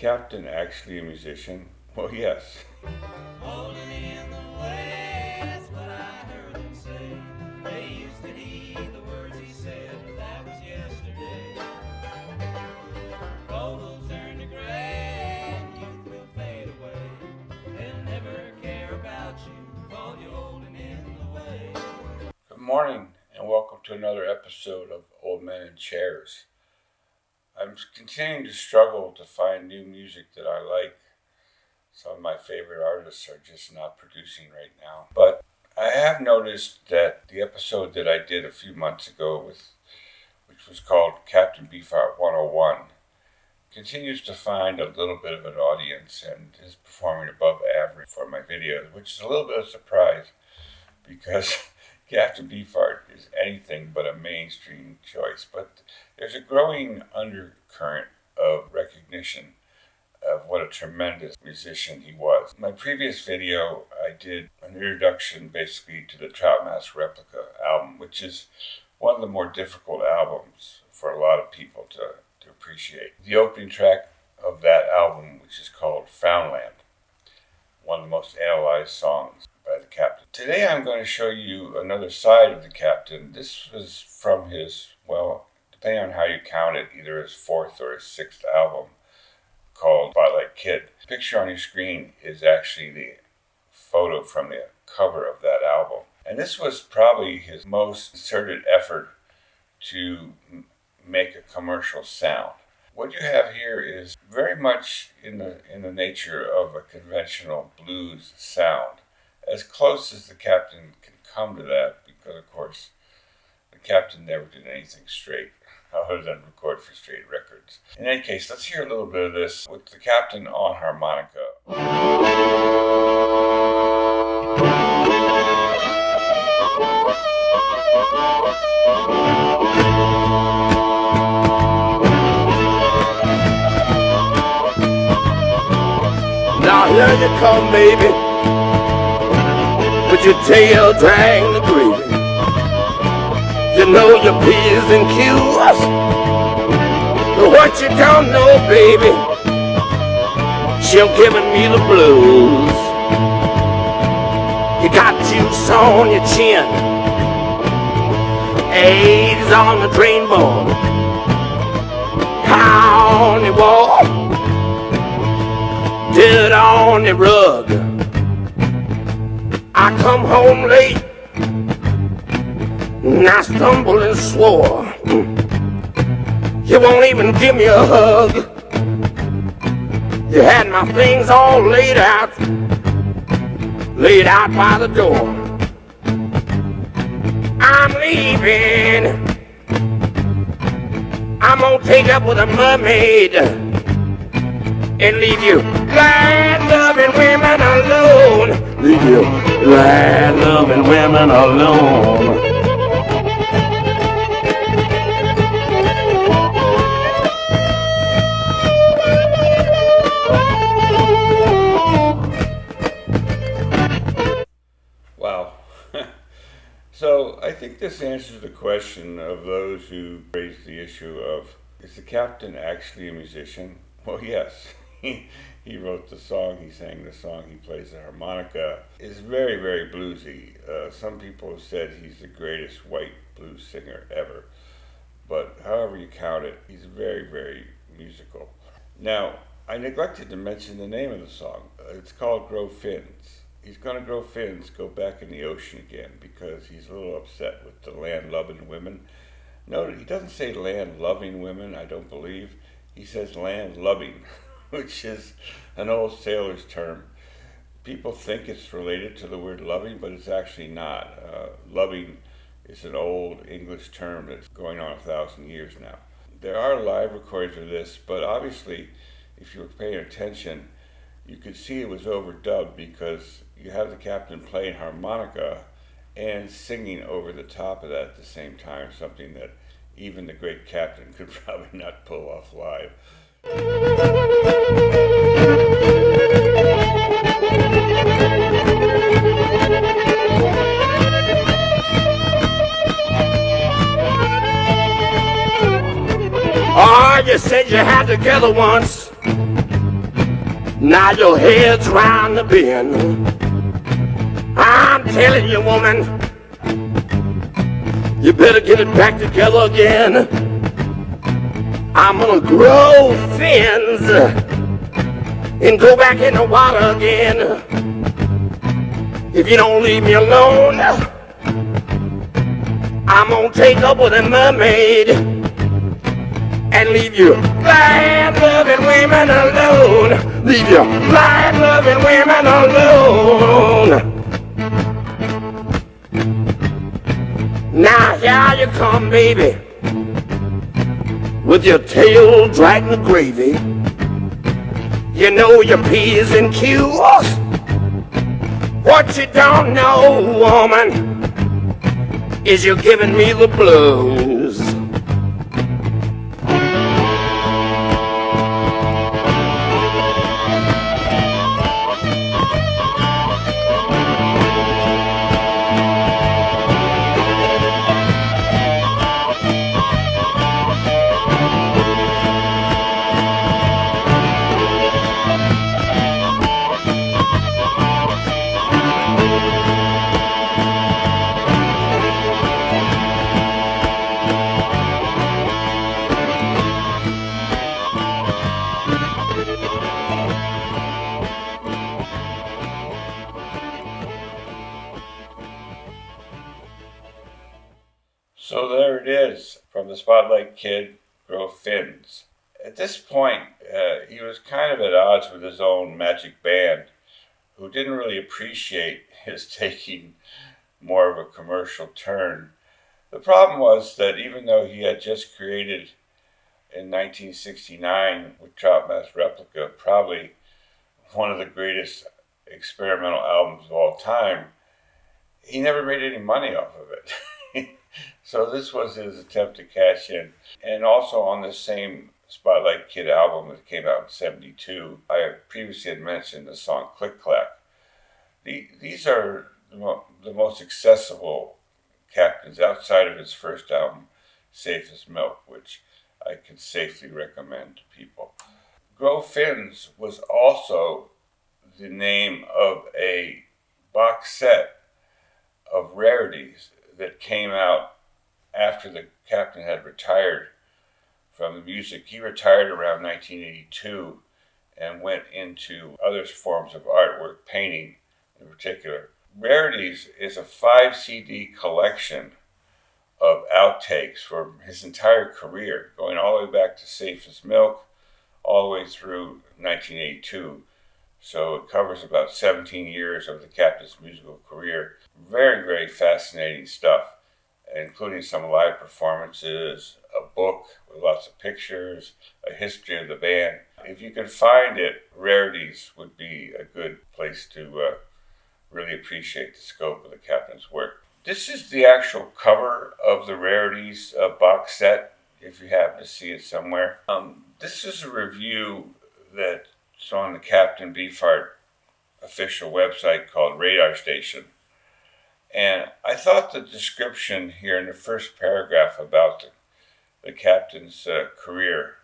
Captain actually a musician? Well, yes. Holding in the way, that's what I heard them say. They used to heed the words he said, but that was yesterday. Gold will turn to gray, and youth will fade away. They'll never care about you, call you holding in the way. Good morning, and welcome to another episode of Old Men in Chairs. I'm continuing to struggle to find new music that I like. Some of my favorite artists are just not producing right now. But I have noticed that the episode that I did a few months ago, which was called Captain Beefheart 101, continues to find a little bit of an audience and is performing above average for my videos, which is a little bit of a surprise because Captain Beefheart is anything but a mainstream choice. But there's a growing undercurrent of recognition of what a tremendous musician he was. In my previous video, I did an introduction basically to the Trout Mask Replica album, which is one of the more difficult albums for a lot of people to appreciate. The opening track of that album, which is called Frownland, one of the most analyzed songs by the Captain. Today I'm going to show you another side of the Captain. This was from his, well, depending on how you count it, either his fourth or his sixth album, called Spotlight Kid. The picture on your screen is actually the photo from the cover of that album. And this was probably his most concerted effort to make a commercial sound. What you have here is very much in the nature of a conventional blues sound, as close as the Captain can come to that, because of course the Captain never did anything straight other than record for straight records. In any case, let's hear a little bit of this with the Captain on harmonica. Now here you come, baby, with your tail dragging the gravy. You know your P's and Q's, but what you don't know, baby, she'll giving me the blues. You got juice on your chin, A's on the drain board, cow on your wall, dirt on the rug. I come home late and I stumbled and swore. You won't even give me a hug. You had my things all laid out by the door. I'm leaving. I'm gonna take up with a mermaid and leave you land-loving women alone. Leave you land-loving women alone. Wow. So I think this answers the question of those who raise the issue of, is the Captain actually a musician? Well, yes. He wrote the song, he sang the song, he plays the harmonica. It's very, very bluesy. Some people have said he's the greatest white blues singer ever. But however you count it, he's very, very musical. Now, I neglected to mention the name of the song. It's called Grow Fins. He's going to grow fins, go back in the ocean again, because he's a little upset with the land-loving women. Note, he doesn't say land-loving women, I don't believe. He says land-loving, which is an old sailor's term. People think it's related to the word loving, but it's actually not. Loving is an old English term that's going on 1,000 years now. There are live recordings of this, but obviously, if you were paying attention, you could see it was overdubbed because you have the Captain playing harmonica and singing over the top of that at the same time, something that even the great Captain could probably not pull off live. Oh, you said you had together once. Now your head's round the bend. I'm telling you, woman, you better get it back together again. I'm gonna grow fins and go back in the water again. If you don't leave me alone, I'm gonna take up with a mermaid and leave you lion-loving women alone. Leave you lion-loving women alone. Now here you come, baby, with your tail dragging the gravy. You know your P's and Q's. What you don't know, woman, is you're giving me the blues. So there it is, from the Spotlight Kid, Grow Fins. At this point, he was kind of at odds with his own magic band, who didn't really appreciate his taking more of a commercial turn. The problem was that even though he had just created in 1969 with Trout Mask Replica, probably one of the greatest experimental albums of all time, he never made any money off of it. So this was his attempt to cash in. And also on the same Spotlight Kid album that came out in 72, I previously had mentioned the song Click Clack. These are the most accessible Captains outside of his first album, Safe as Milk, which I can safely recommend to people. Grow Fins was also the name of a box set of rarities that came out after the Captain had retired from the music. He retired around 1982 and went into other forms of artwork, painting in particular. Rarities is a 5 CD collection of outtakes from his entire career, going all the way back to Safe as Milk, all the way through 1982. So it covers about 17 years of the Captain's musical career. Very, very fascinating stuff, including some live performances, a book with lots of pictures, a history of the band. If you could find it, Rarities would be a good place to really appreciate the scope of the Captain's work. This is the actual cover of the Rarities box set, if you happen to see it somewhere. This is a review that's on the Captain Beefheart official website called Radar Station. And I thought the description here in the first paragraph about the Captain's career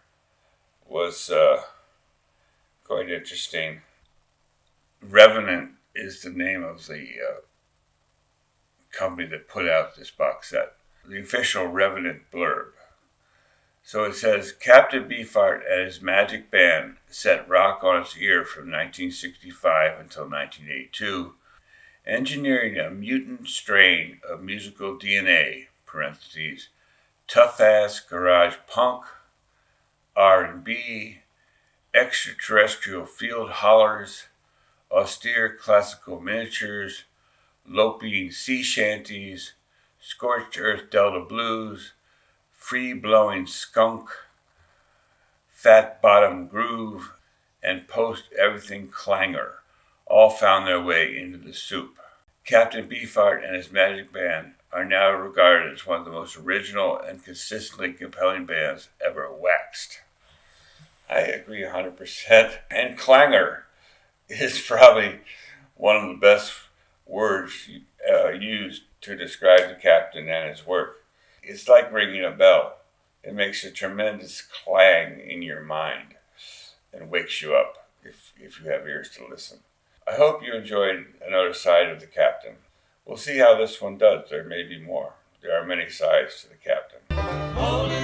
was quite interesting. Revenant is the name of the company that put out this box set. The official Revenant blurb. So it says, Captain Beefheart and his magic band set rock on its ear from 1965 until 1982, engineering a mutant strain of musical DNA, parentheses, tough-ass garage punk, R&B, extraterrestrial field hollers, austere classical miniatures, loping sea shanties, scorched earth Delta blues, free-blowing skunk, fat-bottom groove, and post-everything clangor all found their way into the soup. Captain Beefheart and his magic band are now regarded as one of the most original and consistently compelling bands ever waxed. I agree 100%. And clangor is probably one of the best words used to describe the Captain and his work. It's like ringing a bell. It makes a tremendous clang in your mind and wakes you up. If if you have ears to listen. I hope you enjoyed another side of the Captain. We'll see how this one does. There may be more. There are many sides to the Captain. Holding